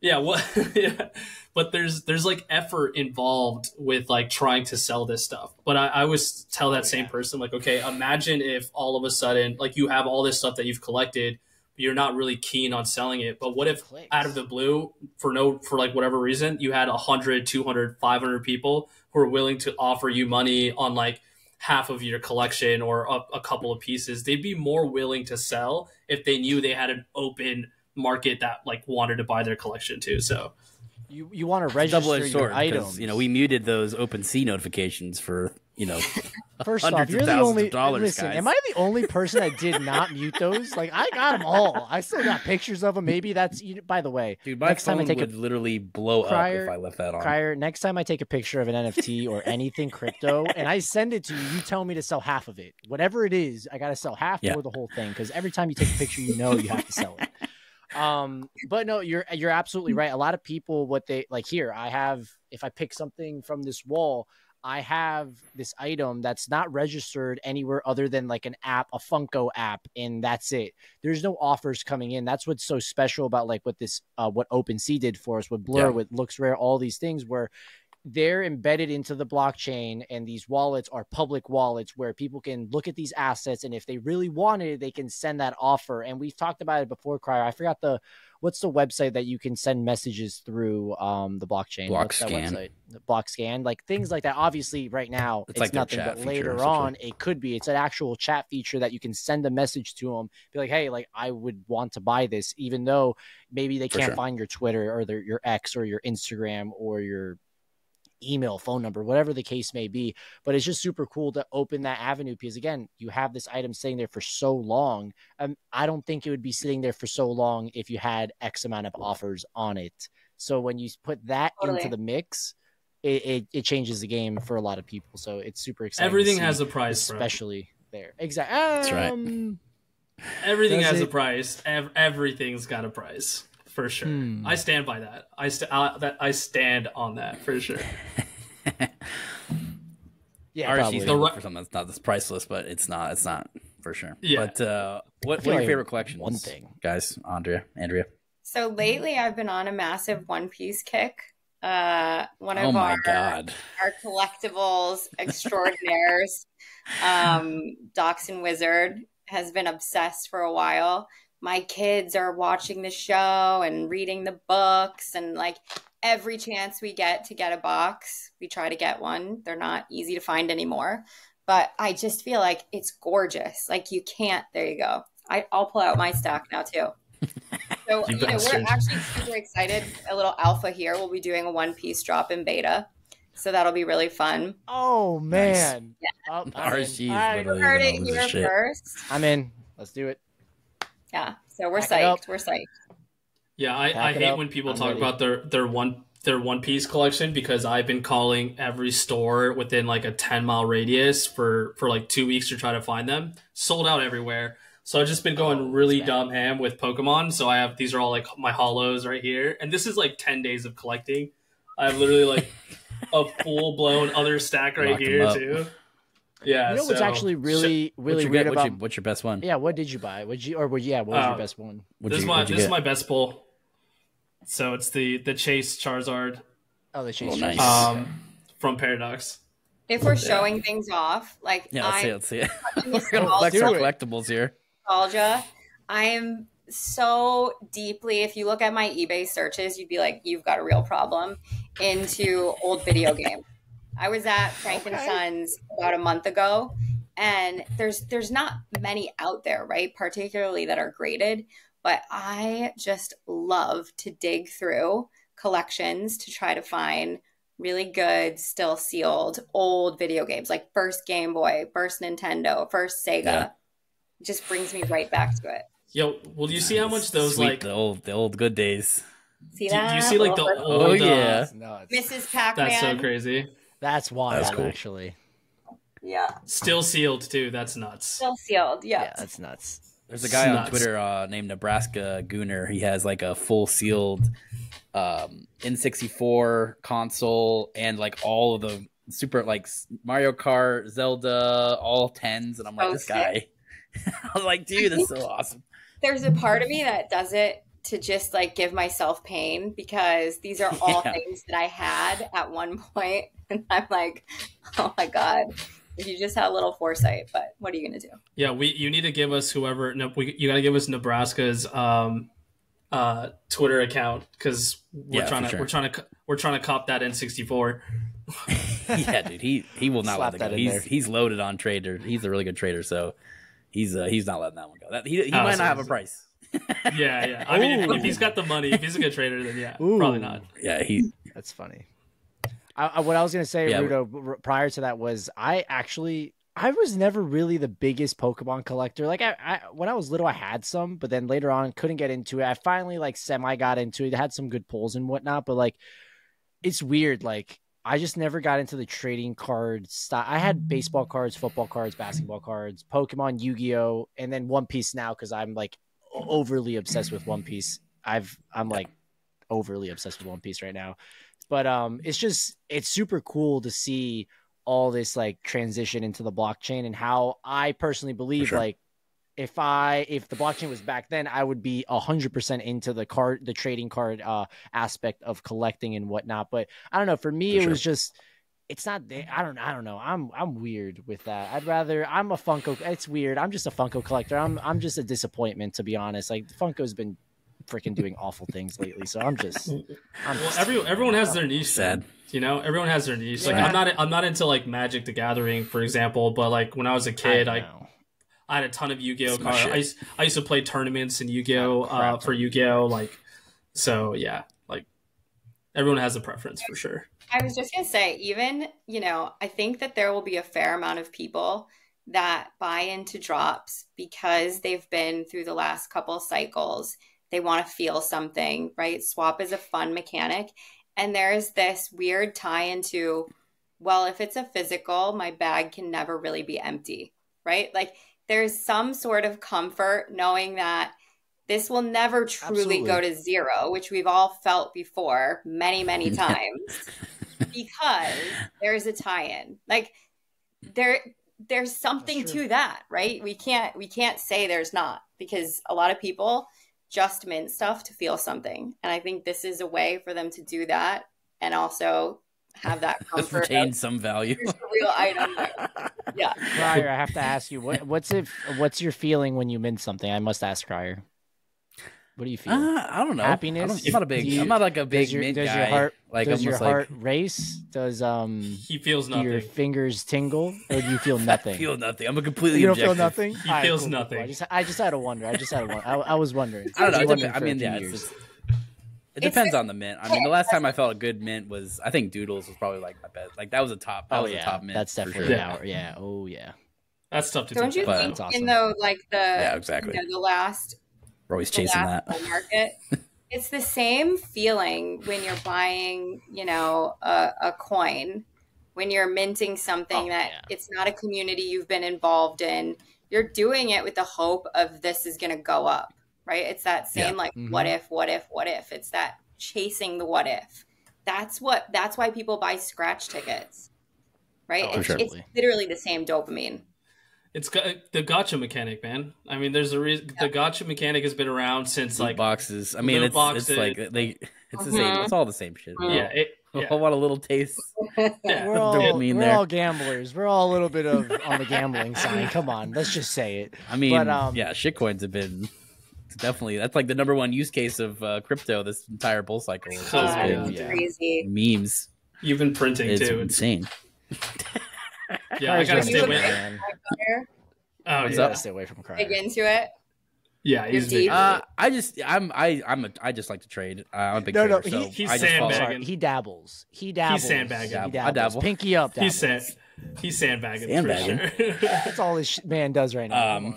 Yeah, well, yeah, but there's like effort involved with like trying to sell this stuff. But I always tell that same person like, okay, imagine if all of a sudden like you have all this stuff that you've collected, but you're not really keen on selling it. But what if out of the blue, for like whatever reason, you had 100, 200, 500 people who are willing to offer you money on like half of your collection or a couple of pieces? They'd be more willing to sell if they knew they had an open market that like wanted to buy their collection too. So you want to register your items. You know, we muted those OpenSea notifications for, you know, first off, you're the only listen, guys. Am I the only person that did not mute those? Like, I got them all. I still got pictures of them. Maybe that's, by the way, dude, my phone would literally blow up if I left that on. Next time I take a picture of an NFT or anything crypto and I send it to you, you tell me to sell half of it. Whatever it is, I got to sell half or the whole thing, because every time you take a picture, you know you have to sell it. But no, you're absolutely right. A lot of people, what they like here, if I pick something from this wall, I have this item that's not registered anywhere other than like an app, a Funko app, and that's it. There's no offers coming in. That's what's so special about like what this, what OpenSea did for us with Blur, with Looks Rare, all these things where they're embedded into the blockchain, and these wallets are public wallets where people can look at these assets, and if they really wanted it, they can send that offer. And we've talked about it before, Crier. I forgot what's the website that you can send messages through the blockchain? Blockscan. Blockscan, like things like that. Obviously, right now it's like nothing, but later on it could be. It's an actual chat feature that you can send a message to them, be like, hey, like I would want to buy this, even though maybe they can't find your Twitter or your X or your Instagram or your email, phone number, whatever the case may be. But it's just super cool to open that avenue, because again, you have this item sitting there for so long. I don't think it would be sitting there for so long if you had X amount of offers on it. So when you put that into the mix, it changes the game for a lot of people. So it's super exciting. Everything has a price, especially there. Exactly. That's right. Everything has a price. Everything's got a price. For sure. I stand by that. I stand on that for sure. Yeah, RSC's for something that's not this priceless, but it's not for sure. Yeah. But what are your favorite collections? One thing, guys, Andrea. So lately I've been on a massive One Piece kick. One of our collectibles extraordinaires, Docs and Wizard, has been obsessed for a while. My kids are watching the show and reading the books, and like every chance we get to get a box, we try to get one. They're not easy to find anymore, but I just feel like it's gorgeous. Like you can't, there you go. I'll pull out my stack now too. So we're actually super excited. A little alpha here. We'll be doing a One Piece drop in beta. So that'll be really fun. Oh man. Nice. Yeah. You heard it here first. I'm in. Let's do it. Yeah, so we're psyched. We're psyched. Yeah, I hate when people talk about their One Piece collection, because I've been calling every store within like a 10-mile radius for like 2 weeks to try to find them. Sold out everywhere. So I've just been going really dumb ham with Pokemon. So these are all like my holos right here, and this is like 10 days of collecting. I have literally like a full blown other stack right here too. Yeah, what's actually really weird about what's your best one? Yeah, what did you buy? What was your best one? This is my best pull. So it's the Chase Charizard. Oh, the Chase. Nice. From Paradox. If we're showing things off, like let's see it. We're gonna flex our collectibles here. Nostalgia. I am so deeply. If you look at my eBay searches, you'd be like, you've got a real problem. Into old video games. I was at Frank & Son's about a month ago, and there's not many out there, right? Particularly that are graded, but I just love to dig through collections to try to find really good, still sealed, old video games, like first Game Boy, first Nintendo, first Sega. Yeah. It just brings me right back to it. Yo, well, you see how much those the old good days. See that? Do you see like the old Mrs. Pac-Man? That's so crazy. That's wild, That's cool. actually. Yeah. Still sealed too. That's nuts. Still sealed. Yeah. Yeah, that's nuts. There's a guy on Twitter named Nebraska Gooner. He has like a full sealed N64 console and like all of the super like Mario Kart, Zelda, all 10s, and I'm like, this guy. I was like, dude, that's so awesome. There's a part of me that does it to just like give myself pain, because these are all things that I had at one point, and I'm like, oh my God, if you just had a little foresight. But what are you gonna do? Yeah, you need to give us you got to give us Nebraska's Twitter account, because we're trying to cop that N64. Yeah, dude, he will not let that go. He's loaded on trader. He's a really good trader, so he's not letting that one go. He might not have a price. Yeah. I mean, if he's got the money, if he's a good trader, then probably not. Yeah, that's funny. What I was gonna say, Ruto, prior to that was I was never really the biggest Pokemon collector. Like I when I was little, I had some, but then later on couldn't get into it. I finally like semi got into it. I had some good pulls and whatnot, but like it's weird. Like I just never got into the trading card style. I had baseball cards, football cards, basketball cards, Pokemon, Yu-Gi-Oh, and then One Piece now, because I'm like overly obsessed with One Piece. I'm like overly obsessed with One Piece right now. But it's super cool to see all this like transition into the blockchain, and how I personally believe like if the blockchain was back then, I would be 100% into the trading card aspect of collecting and whatnot. But I don't know. For me, it was just, it's not. I don't know. I'm weird with that. I'm a Funko. It's weird. I'm just a Funko collector. I'm just a disappointment, to be honest. Like Funko's been freaking doing awful things lately, so everyone has their niche. Sad. You know, everyone has their niche. Like I'm not into like Magic the Gathering, for example, but like when I was a kid, I had a ton of Yu-Gi-Oh cards. I used to play tournaments in Yu-Gi-Oh for Yu-Gi-Oh. Like, so yeah, like everyone has a preference for sure. I was just gonna say, even, I think that there will be a fair amount of people that buy into drops because they've been through the last couple cycles. They want to feel something, right? Swap is a fun mechanic. And there's this weird tie into, well, if it's a physical, my bag can never really be empty, right? Like there's some sort of comfort knowing that this will never truly go to zero, which we've all felt before many, many times, because there's a tie-in. Like there's something to that, right? We can't say there's not, because a lot of people just mint stuff to feel something. And I think this is a way for them to do that and also have that comfort. Retain some value. Here's the real item. Yeah. Cryer, I have to ask you, what's your feeling when you mint something? I must ask Cryer. What do you feel? I don't know. Happiness? I'm not like a big mint guy. Does your heart race? Does he feels nothing? Do your fingers tingle, or do you feel nothing? I feel nothing. I'm a completely. You don't objective. feel nothing. He feels nothing. I just had to wonder. I was wondering. I don't know. I mean, it depends on the mint. I mean, the last time I felt a good mint was, I think Doodles was probably like my best. Like that was a top. That was a top mint. That's definitely yeah. Oh yeah. That's tough to do. Don't you think? Awesome. Though, like exactly. The last. We're always chasing that market. It's the same feeling when you're buying, a coin, when you're minting something it's not a community you've been involved in. You're doing it with the hope of this is going to go up, right? It's that same what if? It's that chasing the what if. That's why people buy scratch tickets, right? It's literally the same dopamine. It's the gacha mechanic, man. I mean, there's a reason the gacha mechanic has been around since like boxes. I mean, it's like it's the same. It's all the same shit. Yeah, a whole lot of little tastes. We're all gamblers. We're all a little bit on the gambling side. Come on, let's just say it. I mean, shitcoins have been definitely, that's like the number one use case of crypto this entire bull cycle. Crazy memes. You've been printing it's too. Insane. Yeah, I gotta stay away. You gotta stay away from crying. Dig into it. Yeah, he's deep. I just like to trade. I'm a big trader. So he's sandbagging. He dabbles. He's sandbagging. I dabble. Pinky up. He's sandbagging. Sandbagging. That's all this man does right now.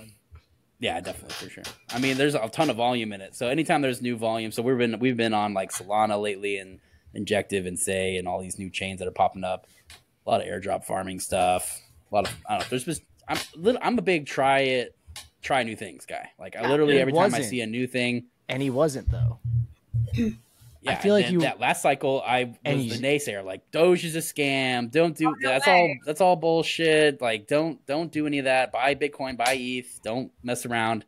Yeah, definitely, for sure. I mean, there's a ton of volume in it. So anytime there's new volume, so we've been on like Solana lately and Injective and Say and all these new chains that are popping up. a lot of airdrop farming stuff. A lot of I don't know. There's just I'm a big try new things guy. Like I literally every time I see a new thing, and he wasn't though. Yeah, I feel like that last cycle I was the naysayer. Like Doge is a scam. Don't do that's all bullshit. Like don't do any of that. Buy Bitcoin, buy ETH. Don't mess around.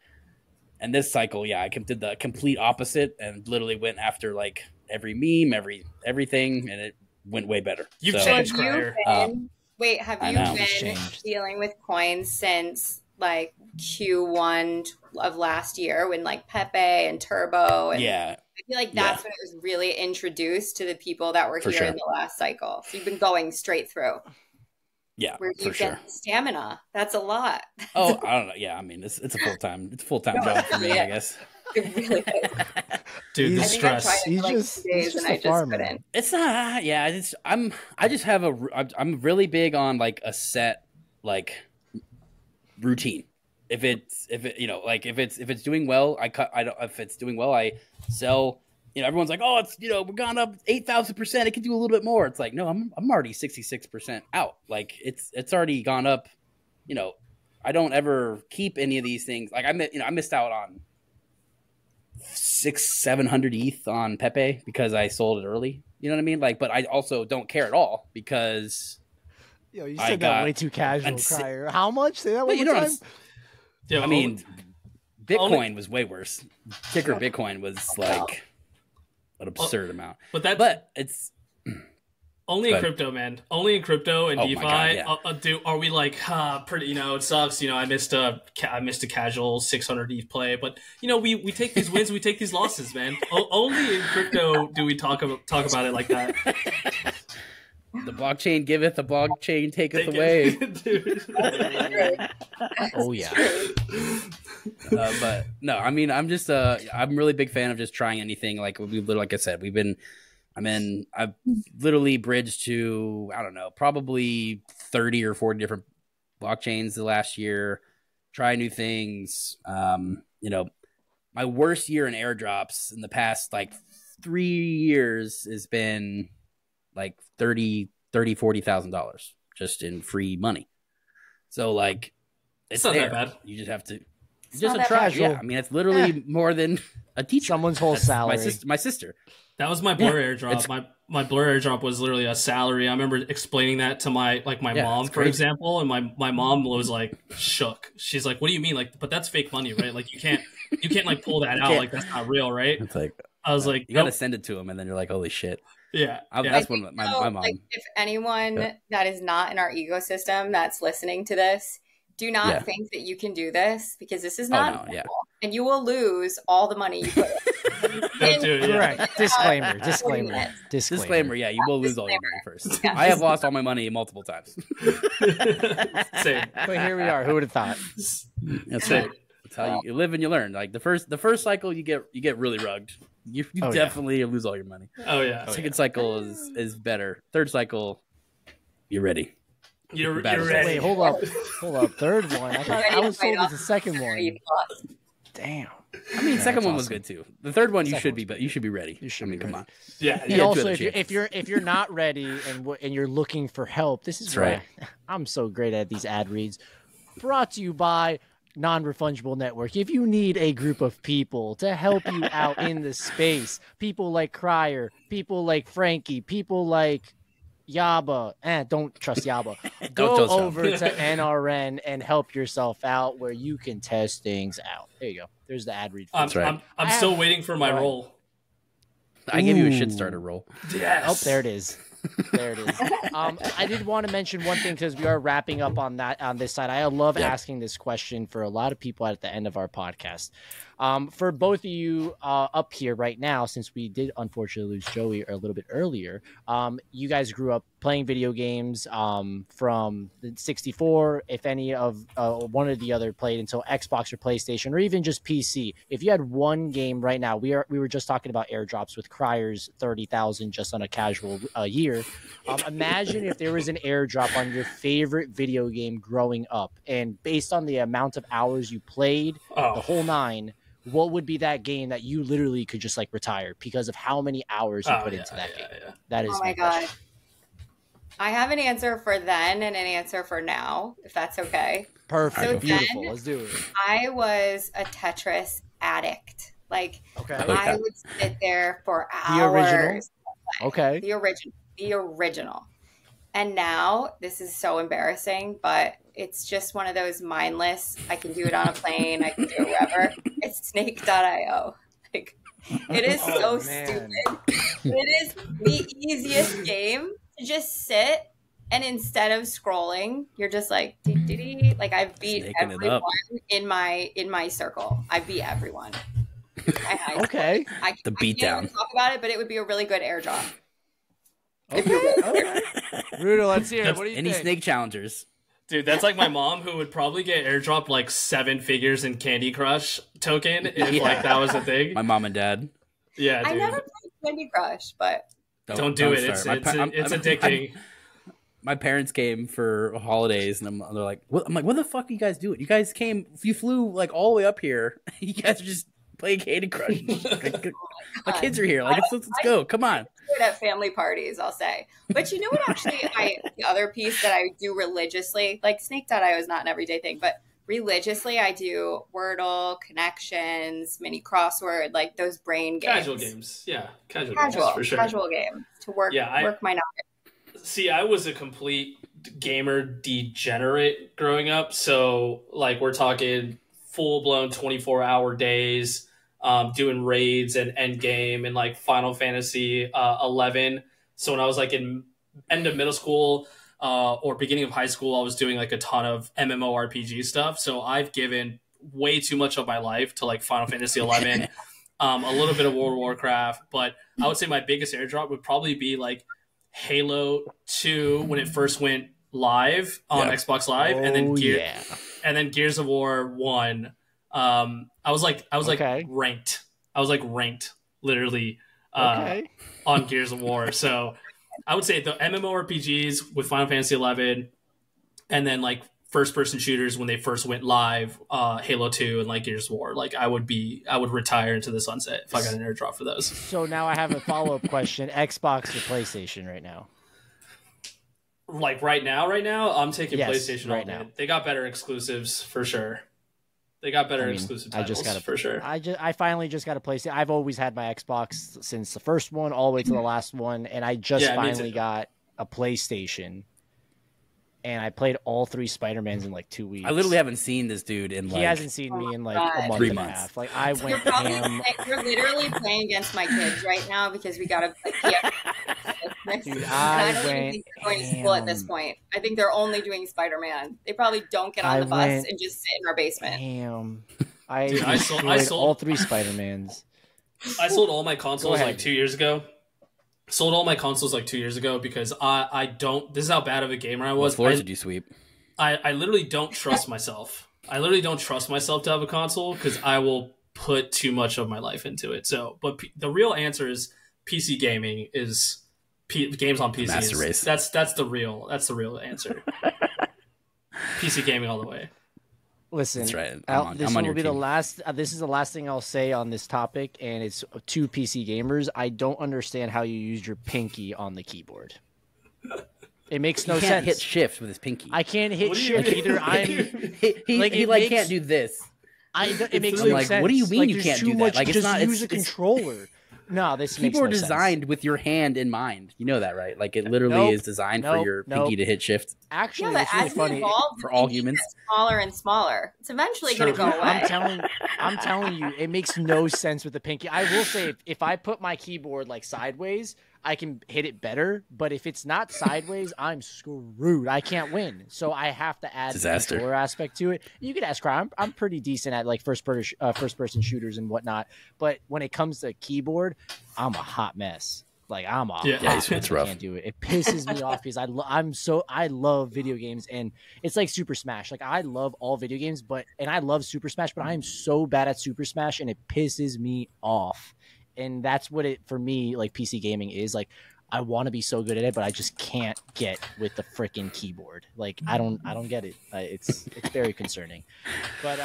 And this cycle, I did the complete opposite and literally went after like every meme, everything, and it went way better. You've changed, Crier. Have you been dealing with coins since like Q1 of last year when like Pepe and Turbo and I feel like that's when it was really introduced to the people that were here in the last cycle. So you've been going straight through. Yeah, where you get stamina. That's a lot. Oh, I don't know. Yeah, I mean it's a full time job for me, I guess. It really is. Dude, the stress. He's just a farmer. It's not. Yeah, I'm really big on like a set like routine. If it's doing well, if it's doing well, I sell. Everyone's like, oh, it's we're gone up 8,000%. It can do a little bit more. It's like, no, I'm already 66% out. Like it's already gone up. I don't ever keep any of these things. Like I missed out on 600-700 ETH on Pepe because I sold it early. You know what I mean? Like, but I also don't care at all because you said that way too casual, Crier. How much? Say that one more time. I mean, Bitcoin was way worse. Ticker Bitcoin was like an absurd amount. But it's only in crypto, man. Only in crypto and DeFi. Are we like, pretty? It sucks. I missed a casual 600 ETH play, but we take these wins, we take these losses, man. Only in crypto do we talk about it like that. The blockchain giveth, the blockchain taketh away. Oh yeah. But no, I mean, I'm a really big fan of just trying anything. Like I said, I've literally bridged to, I don't know, probably 30 or 40 different blockchains the last year, try new things. My worst year in airdrops in the past like 3 years has been like $40,000 just in free money. So like it's not there. That bad. You just have to try. Yeah, I mean it's literally more than a teacher. Someone's whole salary. My sister. That was my Blur airdrop. My Blur airdrop was literally a salary. I remember explaining that to my mom, for example, and my mom was like shook. She's like, "What do you mean? Like, but that's fake money, right? Like you can't like pull that out. Like that's not real, right?" It's like I was like, you got to send it to him, and then you're like, "Holy shit!" Yeah, that's when my mom. Like, if anyone that is not in our ecosystem that's listening to this, do not think that you can do this because this is not normal, and you will lose all the money you put in. Correct. Disclaimer. Yeah, you will lose all your money first. Yeah. I have lost all my money multiple times. Same. But here we are. Who would have thought? That's right. That's how you live and you learn. Like the first cycle, you get really rugged. You definitely lose all your money. Oh yeah. Second cycle is better. Third cycle, you're ready. You're ready. Wait, hold up. Third one. I thought I was told it's the second one. Damn. I mean, second one was good too. The third one, you should be ready. Come on. Yeah. And also, if you're not ready and you're looking for help, this is why I'm so great at these ad reads. Brought to you by Non-Refundable Network. If you need a group of people to help you out in the space, people like Crier, people like Frankie, people like Yaba, don't trust Yaba. Go over to NRN and help yourself out where you can test things out. There you go. There's the ad read. That's right. I'm still waiting for my roll. I give you a shit starter roll. Yes. Oh, there it is. There it is. I did want to mention one thing because we are wrapping up on this side. I love asking this question for a lot of people at the end of our podcast. For both of you up here right now, since we did unfortunately lose Joey a little bit earlier, you guys grew up playing video games from the 64, if any of one or the other played until Xbox or PlayStation or even just PC. If you had one game right now, we were just talking about airdrops with Crier's 30,000 just on a casual year. Imagine if there was an airdrop on your favorite video game growing up, and based on the amount of hours you played, the whole nine, what would be that game that you literally could just like retire because of how many hours you put into that game? That is my God. I have an answer for then and an answer for now, if that's okay. Perfect. So Beautiful. then, Let's do it. I was a Tetris addict. Like, okay. I would sit there for hours. The original? Okay. The original. And now, this is so embarrassing, but it's just one of those mindless, I can do it on a plane, I can do it wherever. It's snake.io. Like, it is so stupid. It is the easiest game to just sit and instead of scrolling, you're just like, like I've beat everyone in my circle. I beat everyone. Okay. The beatdown. Can't talk about it, but it would be a really good airdrop. Okay. Ruto, let's hear it. What do you think? Any snake challengers? Dude, that's like my mom who would probably get airdropped like 7 figures in Candy Crush token if like that was a thing. My mom and dad. Yeah, dude. I never played Candy Crush, but don't do it. It's addicting. My parents came for holidays, and they're like, "What?" I'm like, "What the fuck are you guys doing? You guys came, you flew like all the way up here. You guys are just playing Candy Crush. My kids are here. Like, let's go. Come on." At family parties, I'll say. But you know what? Actually, the other piece that I do religiously, like Snake.io is not an everyday thing, but religiously, I do Wordle, Connections, mini crossword, like those brain games. Casual games, yeah, casual games for sure. Casual games to work my knowledge. See, I was a complete gamer degenerate growing up, so like we're talking full blown 24-hour days. Doing raids and endgame and like Final Fantasy 11. So when I was like in end of middle school or beginning of high school, I was doing like a ton of MMORPG stuff. So I've given way too much of my life to like Final Fantasy 11, a little bit of World of Warcraft. But I would say my biggest airdrop would probably be like Halo 2 when it first went live on Xbox Live, and then Gears of War 1. I was ranked. I was like ranked literally on Gears of War. So I would say the MMORPGs with Final Fantasy 11, and then like first person shooters when they first went live, Halo 2 and like Gears of War. Like I would retire into the sunset if I got an airdrop for those. So now I have a follow-up question. Xbox or PlayStation right now? Like right now, I'm taking PlayStation right all day. now. They got better exclusives for sure. They got better exclusive titles for sure. I finally just got a PlayStation. I've always had my Xbox since the first one all the way to the last one, and I just finally got a PlayStation. And I played all 3 Spider-Mans in like 2 weeks. I literally haven't seen this dude in like... He hasn't seen me in like a month 3 and months. A half. Like I went ham. You're literally playing against my kids right now because we got to play. Dude, I don't even think they're going to school at this point. I think they're only doing Spider-Man. They probably don't get on the bus and just sit in our basement. Damn. I sold all 3 Spider-Mans. I sold all my consoles like 2 years ago. Sold all my consoles like 2 years ago because I don't. This is how bad of a gamer I was. What floors did you sweep? I literally don't trust myself. I literally don't trust myself to have a console because I will put too much of my life into it. So, but the real answer is PC gaming is games on PC. Master race. That's the real answer. PC gaming all the way. Listen, that's right. This will be the last. This is the last thing I'll say on this topic, and it's to PC gamers. I don't understand how you use your pinky on the keyboard. It makes no sense. He can't hit shift with his pinky. I can't hit shift either. He can't do this. It makes no sense. What do you mean you can't do that? Like it's not. Use a controller. No, this makes no sense. Keyboard designed with your hand in mind. You know that, right? Like it literally is designed for your pinky to hit shift. Actually, it's really funny for all humans. Smaller and smaller. It's eventually going to go away. I'm telling you, it makes no sense with the pinky. I will say, if I put my keyboard like sideways, I can hit it better. But if it's not sideways, I'm screwed. I can't win. So I have to add the controller aspect to it. You could ask Cry. I'm pretty decent at like first person shooters and whatnot. But when it comes to keyboard, I'm a hot mess. Like I'm a hot mess. It's rough. I can't do it. It pisses me off because I love video games, and it's like Super Smash. Like I love all video games, and I love Super Smash, but I am so bad at Super Smash, and it pisses me off. And that's what it for me, like PC gaming is. Like I want to be so good at it, but I just can't get with the freaking keyboard. Like I don't get it. It's very concerning. But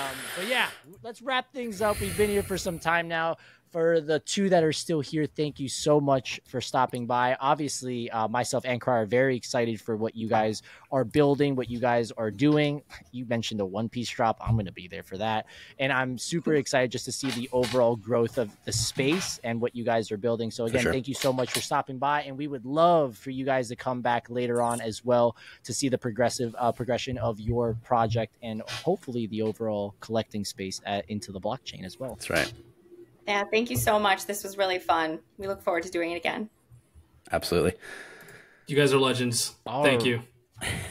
yeah, let's wrap things up. We've been here for some time now. For the two that are still here, thank you so much for stopping by. Obviously, myself and Cry are very excited for what you guys are building, what you guys are doing. You mentioned the One Piece drop. I'm going to be there for that. And I'm super excited just to see the overall growth of the space and what you guys are building. So again, thank you so much for stopping by. And we would love for you guys to come back later on as well to see the progression of your project and hopefully the overall collecting space into the blockchain as well. That's right. Yeah, thank you so much. This was really fun. We look forward to doing it again. Absolutely. You guys are legends. Thank you.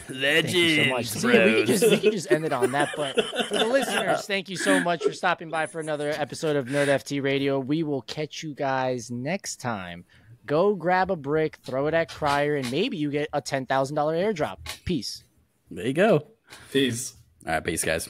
Legends. Thank you so much. See, we can just end it on that. But for the listeners, thank you so much for stopping by for another episode of NerdFT Radio. We will catch you guys next time. Go grab a brick, throw it at Crier, and maybe you get a $10,000 airdrop. Peace. There you go. Peace. All right, peace, guys.